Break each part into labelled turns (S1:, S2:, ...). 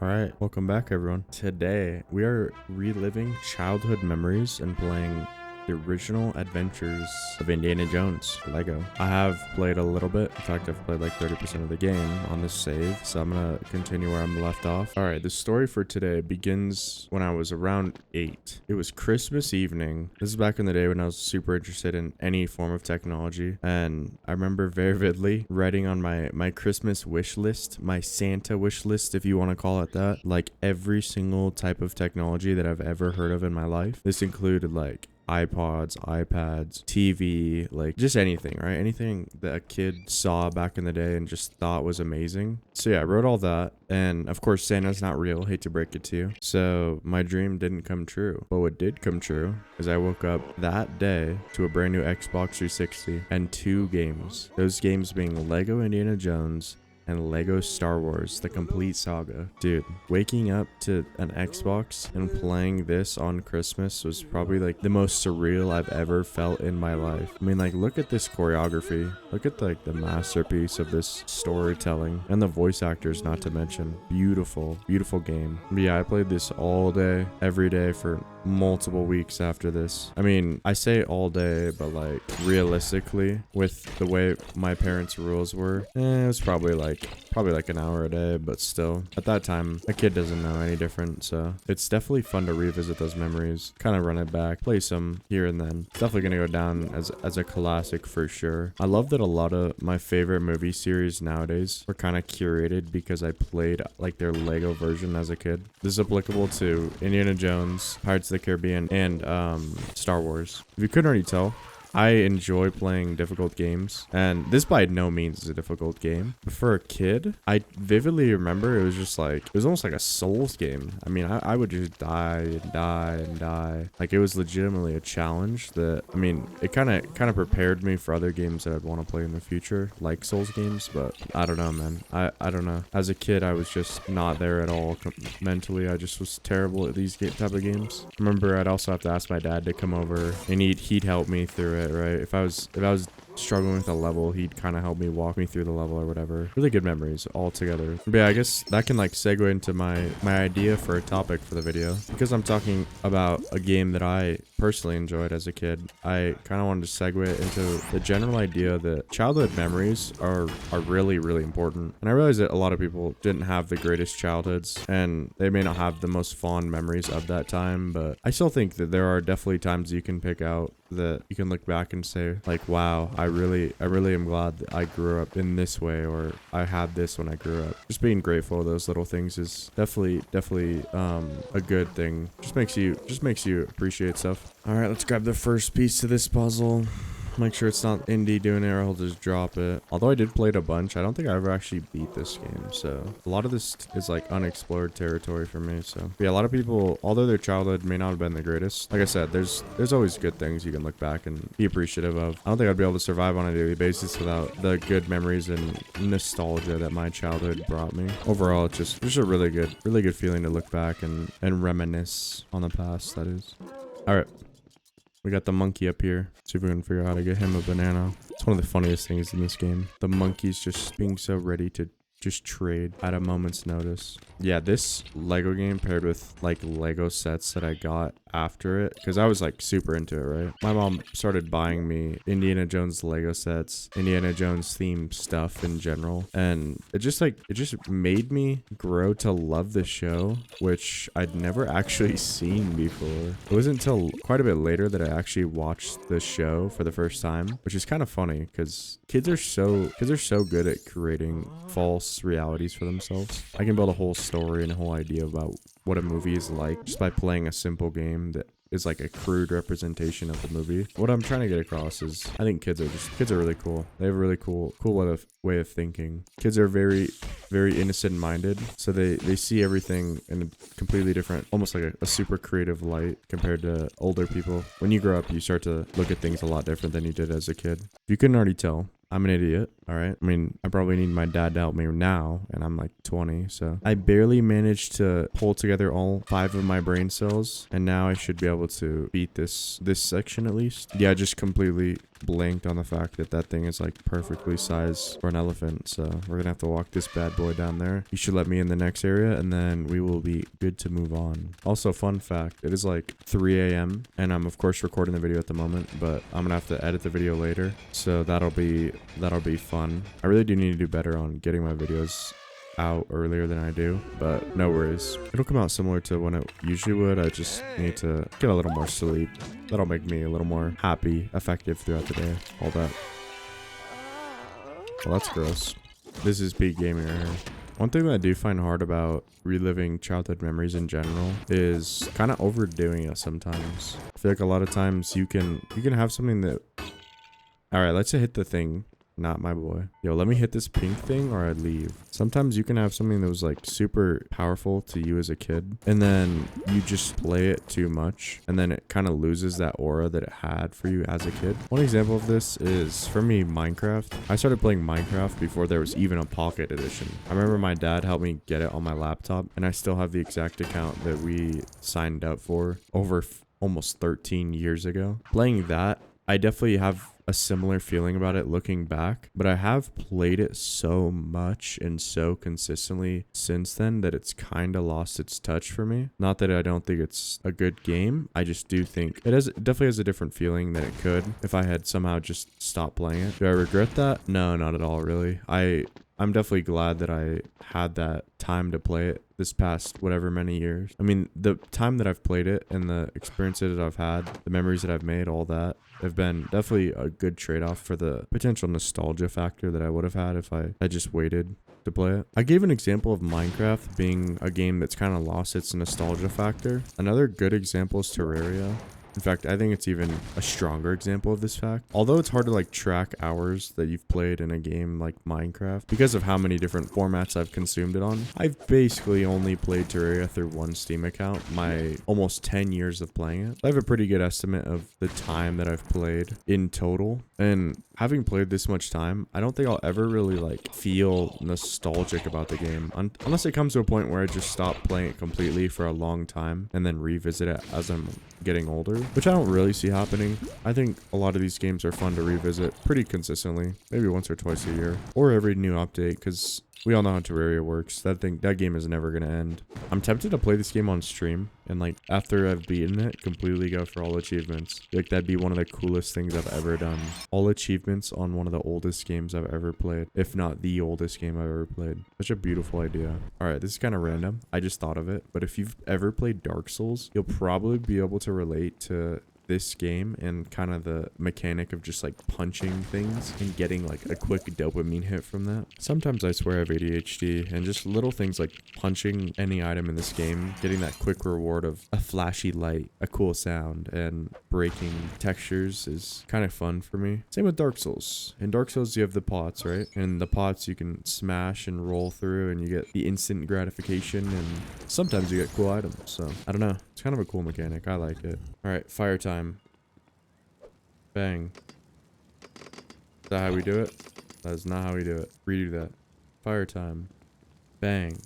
S1: All right, welcome back everyone. Today we are reliving childhood memories and playing the original adventures of Indiana Jones Lego. I have played a little bit. In fact, I've played like 30% of the game on this save, so I'm gonna continue where I'm left off. All right, the story for today begins when I was around 8. It was Christmas evening. This is back in the day when I was super interested in any form of technology, and I remember very vividly writing on my Christmas wish list, my Santa wish list, if you want to call it that, like every single type of technology that I've ever heard of in my life. This included like iPods, iPads, TV, like just anything, right? Anything that a kid saw back in the day and just thought was amazing. So yeah, I wrote all that. And of course, Santa's not real. Hate to break it to you. So my dream didn't come true. But what did come true is I woke up that day to a brand new Xbox 360 and 2 games. Those games being Lego Indiana Jones and Lego Star Wars, the complete saga. Dude, waking up to an Xbox and playing this on Christmas was probably like the most surreal I've ever felt in my life. I mean, like, look at this choreography. Look at like the masterpiece of this storytelling and the voice actors, not to mention. Beautiful, beautiful game. But yeah, I played this all day, every day for multiple weeks after this. I mean, I say all day, but like realistically, with the way my parents' rules were, it was probably like an hour a day, but still, at that time, a kid doesn't know any different, so it's definitely fun to revisit those memories, kind of run it back, play some here and then. It's definitely gonna go down as a classic for sure. I love that a lot of my favorite movie series nowadays are kind of curated because I played like their Lego version as a kid. This is applicable to Indiana Jones, Pirates of the Caribbean, and Star Wars. If you couldn't already tell, I enjoy playing difficult games, and this by no means is a difficult game. But for a kid, I vividly remember it was just like, it was almost like a Souls game. I mean, I would just die and die and die. Like, it was legitimately a challenge that, I mean, it kind of prepared me for other games that I'd want to play in the future, like Souls games, but I don't know, man. I don't know. As a kid, I was just not there at all mentally. I just was terrible at these type of games. I remember I'd also have to ask my dad to come over, and he'd help me through it. Right, if I was struggling with a level, he'd kind of help me, walk me through the level or whatever. Really good memories all together. But yeah, I guess that can like segue into my idea for a topic for the video, because I'm talking about a game that I personally enjoyed as a kid. I kind of wanted to segue into the general idea that childhood memories are really, really important. And I realize that a lot of people didn't have the greatest childhoods, and they may not have the most fond memories of that time, but I still think that there are definitely times you can pick out that you can look back and say like, wow, I really am glad that I grew up in this way, or I had this when I grew up. Just being grateful of those little things is definitely a good thing. Just makes you appreciate stuff. All right, let's grab the first piece to this puzzle. Make sure it's not Indy doing it, or I'll just drop it. Although I did play it a bunch, I don't think I ever actually beat this game. So a lot of this is like unexplored territory for me. So yeah, a lot of people, although their childhood may not have been the greatest, like I said, there's always good things you can look back and be appreciative of. I don't think I'd be able to survive on a daily basis without the good memories and nostalgia that my childhood brought me. Overall, it's just a really good feeling to look back and reminisce on the past, that is. All right. We got the monkey up here. See if we can figure out how to get him a banana. It's one of the funniest things in this game. The monkey's just being so ready to just trade at a moment's notice. Yeah, this Lego game paired with like Lego sets that I got after it, because I was like super into it, right? My mom started buying me Indiana Jones Lego sets, Indiana Jones themed stuff in general, and it just made me grow to love the show, which I'd never actually seen before. It wasn't until quite a bit later that I actually watched the show for the first time, which is kind of funny because kids are so good at creating false realities for themselves. I can build a whole story and a whole idea about what a movie is like just by playing a simple game that is like a crude representation of the movie. What I'm trying to get across is I think kids are really cool. They have a really cool way of thinking. Kids are very, very innocent minded, so they see everything in a completely different, almost like a super creative light compared to older people. When you grow up, you start to look at things a lot different than you did as a kid. If you couldn't already tell, I'm an idiot, all right? I mean, I probably need my dad to help me now, and I'm like 20, so I barely managed to pull together all 5 of my brain cells, and now I should be able to beat this section at least. Yeah, just completely blanked on the fact that that thing is like perfectly sized for an elephant. So we're gonna have to walk this bad boy down there. You should let me in the next area and then we will be good to move on. Also, fun fact, it is like 3 a.m. and I'm of course recording the video at the moment, but I'm gonna have to edit the video later. So that'll be fun. I really do need to do better on getting my videos out earlier than I do, but no worries. It'll come out similar to when it usually would. I just need to get a little more sleep. That'll make me a little more happy, effective throughout the day. All that. Well, that's gross. This is peak gaming right here. One thing that I do find hard about reliving childhood memories in general is kind of overdoing it sometimes. I feel like a lot of times you can have something that... Alright, let's hit the thing. Not my boy. Yo, let me hit this pink thing or I leave. Sometimes you can have something that was like super powerful to you as a kid, and then you just play it too much, and then it kind of loses that aura that it had for you as a kid. One example of this is, for me, Minecraft. I started playing Minecraft before there was even a Pocket Edition. I remember my dad helped me get it on my laptop, and I still have the exact account that we signed up for over almost 13 years ago. Playing that, I definitely have a similar feeling about it looking back, but I have played it so much and so consistently since then that it's kind of lost its touch for me. Not that I don't think it's a good game, I just do think it definitely has a different feeling than it could if I had somehow just stopped playing it. Do I regret that? No, not at all, really. I'm definitely glad that I had that time to play it this past whatever many years. I mean, the time that I've played it and the experiences that I've had, the memories that I've made, all that have been definitely a good trade-off for the potential nostalgia factor that I would have had if I had just waited to play it. I gave an example of Minecraft being a game that's kind of lost its nostalgia factor. Another good example is Terraria. In fact, I think it's even a stronger example of this fact. Although it's hard to like track hours that you've played in a game like Minecraft because of how many different formats I've consumed it on. I've basically only played Terraria through one Steam account, my almost 10 years of playing it. I have a pretty good estimate of the time that I've played in total. And having played this much time, I don't think I'll ever really like feel nostalgic about the game unless it comes to a point where I just stop playing it completely for a long time and then revisit it as I'm getting older, which I don't really see happening. I think a lot of these games are fun to revisit pretty consistently, maybe once or twice a year or every new update, because we all know how Terraria works. That game is never gonna end. I'm tempted to play this game on stream and like after I've beaten it, completely go for all achievements. Like that'd be one of the coolest things I've ever done. All achievements on one of the oldest games I've ever played, if not the oldest game I've ever played. Such a beautiful idea. All right, this is kind of random. I just thought of it, but if you've ever played Dark Souls, you'll probably be able to relate to this game and kind of the mechanic of just like punching things and getting like a quick dopamine hit from that. Sometimes I swear I have ADHD, and just little things like punching any item in this game, getting that quick reward of a flashy light, a cool sound, and breaking textures is kind of fun for me. Same with Dark Souls. In Dark Souls you have the pots, right? And the pots you can smash and roll through and you get the instant gratification, and sometimes you get cool items. So I don't know, it's kind of a cool mechanic. I like it. All right, fire time. Bang. Is that how we do it? That is not how we do it. Redo that. Fire time. Bang.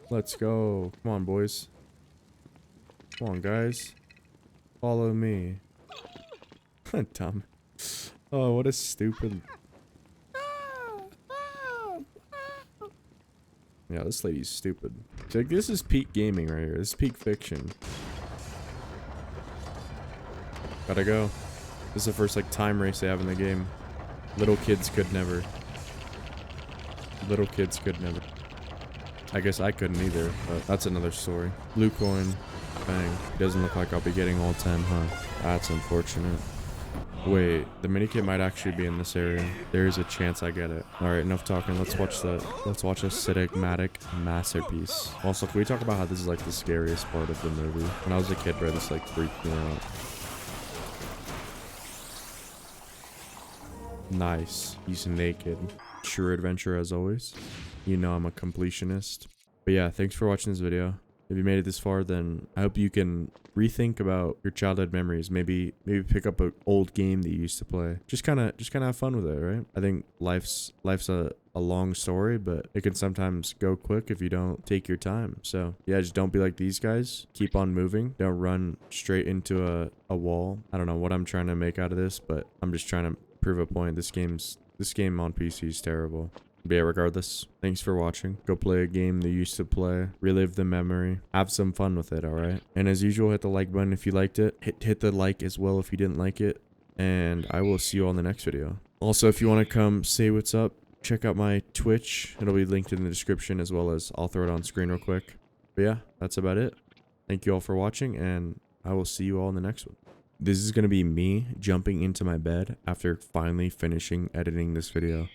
S1: Let's go. Come on, boys. Come on, guys. Follow me. Dumb. Oh, what a stupid... Yeah, this lady's stupid. It's like, this is peak gaming right here. This is peak fiction. Gotta go. This is the first like time race they have in the game. Little kids could never. Little kids could never. I guess I couldn't either, but that's another story. Blue coin. Bang. Doesn't look like I'll be getting all 10, huh? That's unfortunate. Wait, the minikit might actually be in this area. There is a chance I get it. Alright, enough talking. Let's watch a cinematic masterpiece. Also, can we talk about how this is like the scariest part of the movie? When I was a kid, bro, this like freaked me out. Nice. He's naked. True adventure as always. You know I'm a completionist. But yeah, thanks for watching this video. If you made it this far, then I hope you can rethink about your childhood memories. Maybe pick up an old game that you used to play. Just kind of have fun with it, right? I think life's a long story, but it can sometimes go quick if you don't take your time. So yeah, just don't be like these guys. Keep on moving. Don't run straight into a wall. I don't know what I'm trying to make out of this, but I'm just trying to prove a point. This game on PC is terrible. But yeah, regardless, thanks for watching. Go play a game that you used to play. Relive the memory. Have some fun with it, alright? And as usual, hit the like button if you liked it. Hit the like as well if you didn't like it. And I will see you all in the next video. Also, if you want to come say what's up, check out my Twitch. It'll be linked in the description, as well as I'll throw it on screen real quick. But yeah, that's about it. Thank you all for watching, and I will see you all in the next one. This is going to be me jumping into my bed after finally finishing editing this video.